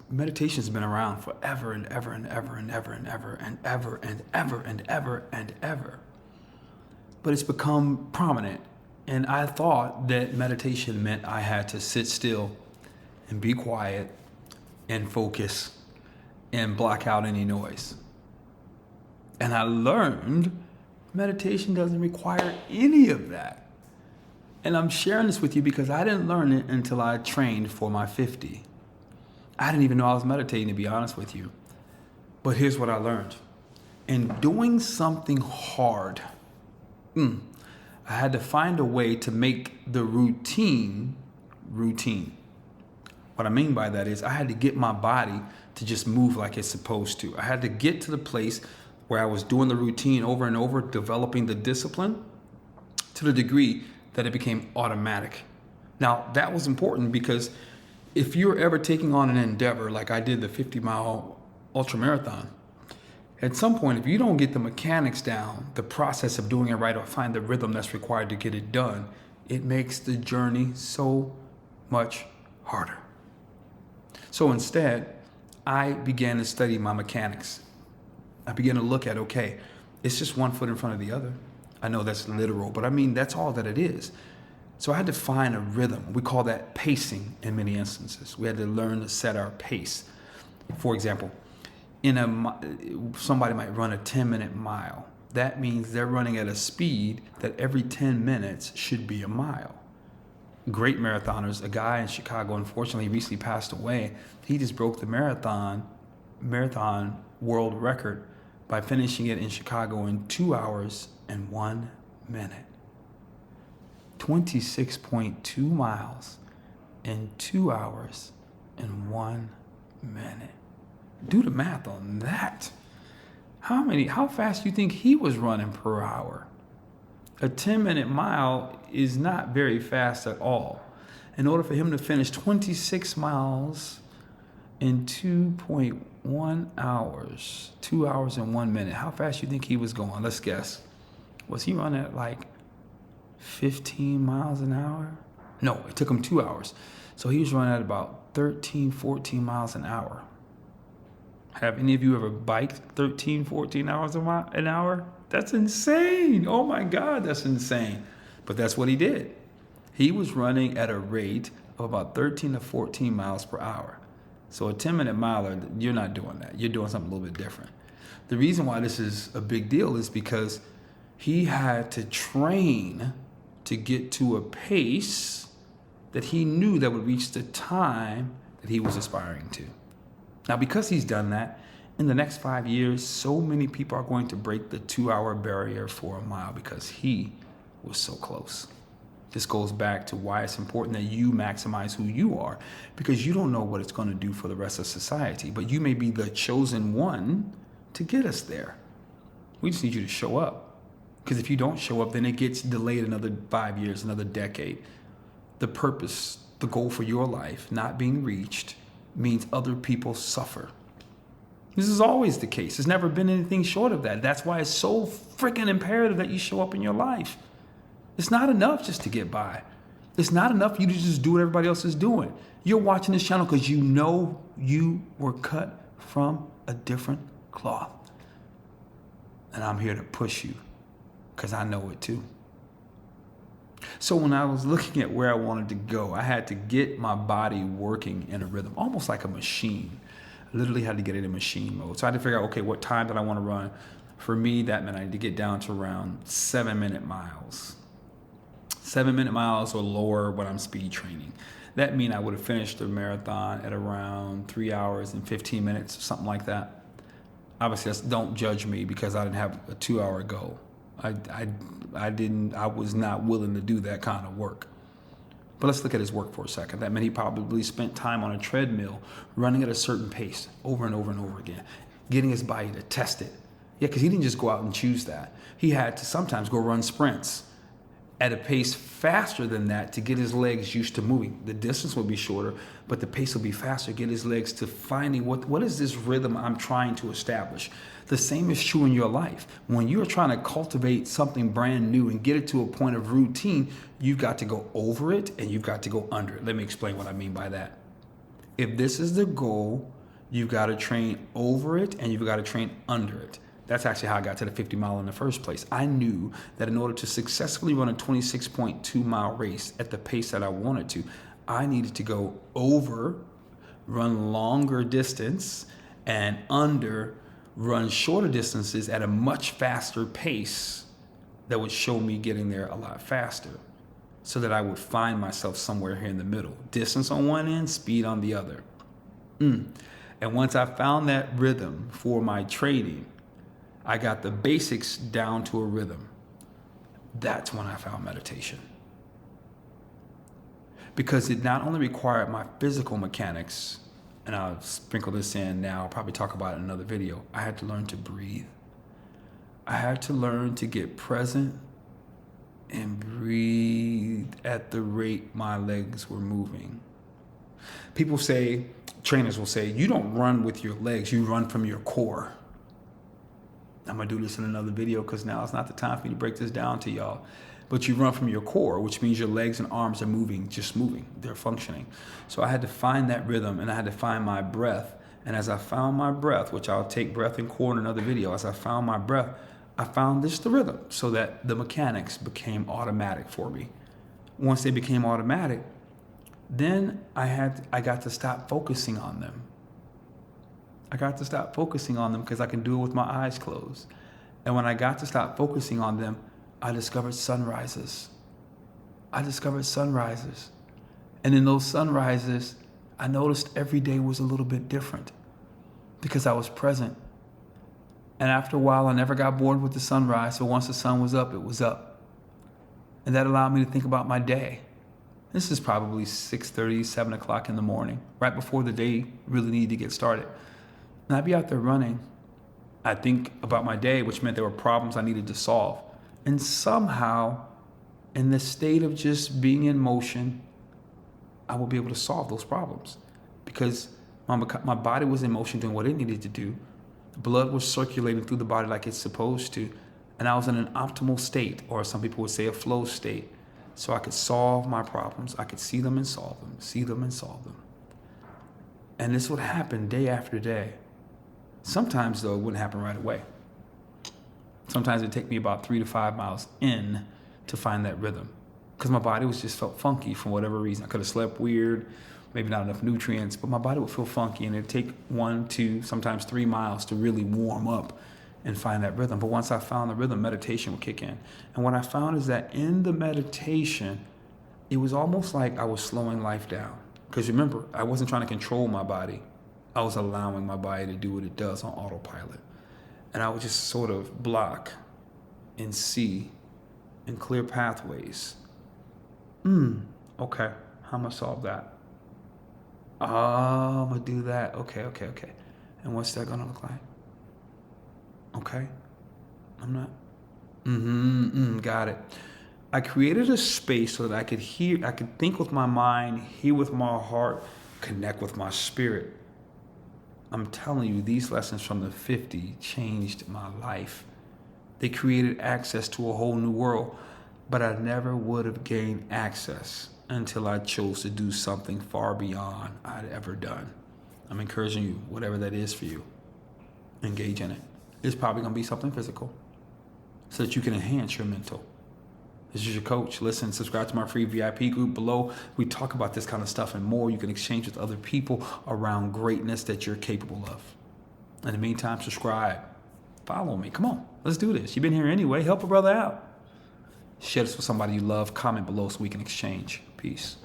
meditation's been around forever and ever and ever and ever and ever and ever and ever and ever and ever. But it's become prominent. And I thought that meditation meant I had to sit still and be quiet and focus and block out any noise. And I learned meditation doesn't require any of that. And I'm sharing this with you because I didn't learn it until I trained for my 50. I didn't even know I was meditating, to be honest with you. But here's what I learned. In doing something hard, I had to find a way to make the routine. What I mean by that is I had to get my body to just move like it's supposed to. I had to get to the place where I was doing the routine over and over, developing the discipline to the degree that it became automatic. Now, that was important because if you're ever taking on an endeavor, like I did the 50-mile ultramarathon, at some point, if you don't get the mechanics down, the process of doing it right, or find the rhythm that's required to get it done, it makes the journey so much harder. So instead, I began to study my mechanics. I began to look at, okay, it's just one foot in front of the other. I know that's literal, but I mean, that's all that it is. So I had to find a rhythm. We call that pacing in many instances. We had to learn to set our pace. For example, somebody might run a 10-minute mile. That means they're running at a speed that every 10 minutes should be a mile. Great marathoners, a guy in Chicago, unfortunately, recently passed away. He just broke the marathon world record by finishing it in Chicago in 2 hours and 1 minute. 26.2 miles in 2 hours and 1 minute. Do the math on that. How fast do you think he was running per hour? A 10-minute mile is not very fast at all. In order for him to finish 26 miles in 2.1 hours, 2 hours and 1 minute, how fast do you think he was going? Let's guess. Was he running at like 15 miles an hour? No, it took him 2 hours. So he was running at about 13, 14 miles an hour. Have any of you ever biked 13, 14 miles an hour? That's insane. Oh my God, that's insane. But that's what he did. He was running at a rate of about 13 to 14 miles per hour. So a 10-minute miler, you're not doing that. You're doing something a little bit different. The reason why this is a big deal is because he had to train to get to a pace that he knew that would reach the time that he was aspiring to. Now, because he's done that, in the next 5 years, so many people are going to break the 2-hour barrier for a mile because he was so close. This goes back to why it's important that you maximize who you are, because you don't know what it's going to do for the rest of society, but you may be the chosen one to get us there. We just need you to show up, because if you don't show up, then it gets delayed another 5 years, another decade. The purpose, the goal for your life not being reached means other people suffer. This is always the case. There's never been anything short of that. That's why it's so freaking imperative that you show up in your life. It's not enough just to get by. It's not enough for you to just do what everybody else is doing. You're watching this channel because you know you were cut from a different cloth. And I'm here to push you because I know it too. So when I was looking at where I wanted to go, I had to get my body working in a rhythm, almost like a machine. I literally had to get it in machine mode. So I had to figure out, okay, what time did I want to run? For me, that meant I had to get down to around 7-minute miles. 7-minute miles or lower when I'm speed training. That means I would have finished the marathon at around 3 hours and 15 minutes, something like that. Obviously, don't judge me because I didn't have a 2-hour goal. I was not willing to do that kind of work. But let's look at his work for a second. That meant he probably spent time on a treadmill running at a certain pace over and over and over again, getting his body to test it. Yeah, because he didn't just go out and choose that. He had to sometimes go run sprints at a pace faster than that to get his legs used to moving. The distance will be shorter, but the pace will be faster. Get his legs to finding what is this rhythm I'm trying to establish. The same is true in your life. When you're trying to cultivate something brand new and get it to a point of routine, you've got to go over it and you've got to go under it. Let me explain what I mean by that. If this is the goal You've got to train over it and you've got to train under it. That's actually how I got to the 50 mile in the first place. I knew that in order to successfully run a 26.2 mile race at the pace that I wanted to, I needed to go over, run longer distance, and under, run shorter distances at a much faster pace that would show me getting there a lot faster, so that I would find myself somewhere here in the middle. Distance on one end, speed on the other. And once I found that rhythm for my training, I got the basics down to a rhythm. That's when I found meditation. Because it not only required my physical mechanics, and I'll sprinkle this in now, I'll probably talk about it in another video. I had to learn to breathe. I had to learn to get present and breathe at the rate my legs were moving. People say, trainers will say, you don't run with your legs, you run from your core. I'm gonna do this in another video because now it's not the time for me to break this down to y'all. But you run from your core, which means your legs and arms are moving, just moving, they're functioning. So I had to find that rhythm and I had to find my breath. And as I found my breath, which I'll take breath and core in another video, as I found my breath, I found this the rhythm so that the mechanics became automatic for me. Once they became automatic, then I got to stop focusing on them. I got to stop focusing on them because I can do it with my eyes closed. And when I got to stop focusing on them, I discovered sunrises. And in those sunrises, I noticed every day was a little bit different because I was present. And after a while, I never got bored with the sunrise. So once the sun was up, it was up. And that allowed me to think about my day. This is probably 6:30, 7 o'clock in the morning, right before the day really needed to get started. And I'd be out there running. I'd think about my day, which meant there were problems I needed to solve. And somehow, in the state of just being in motion, I will be able to solve those problems because my body was in motion doing what it needed to do. Blood was circulating through the body like it's supposed to. And I was in an optimal state, or some people would say a flow state. So I could solve my problems. I could see them and solve them, see them and solve them. And this would happen day after day. Sometimes, though, it wouldn't happen right away. Sometimes it'd take me about 3 to 5 miles in to find that rhythm because my body was just felt funky for whatever reason. I could have slept weird, maybe not enough nutrients, but my body would feel funky, and it'd take 1, 2, sometimes 3 miles to really warm up and find that rhythm. But once I found the rhythm, meditation would kick in. And what I found is that in the meditation, it was almost like I was slowing life down. Because remember, I wasn't trying to control my body. I was allowing my body to do what it does on autopilot. And I would just sort of block and see and clear pathways. Okay, how am I solve that? Oh, I'm gonna do that. Okay. And what's that gonna look like? Okay, I'm not. Got it. I created a space so that I could hear, I could think with my mind, hear with my heart, connect with my spirit. I'm telling you, these lessons from the 50 changed my life. They created access to a whole new world, but I never would have gained access until I chose to do something far beyond I'd ever done. I'm encouraging you, whatever that is for you, engage in it. It's probably gonna be something physical so that you can enhance your mental. This is your coach. Listen, subscribe to my free VIP group below. We talk about this kind of stuff and more. You can exchange with other people around greatness that you're capable of. In the meantime, subscribe. Follow me. Come on, let's do this. You've been here anyway. Help a brother out. Share this with somebody you love. Comment below so we can exchange. Peace.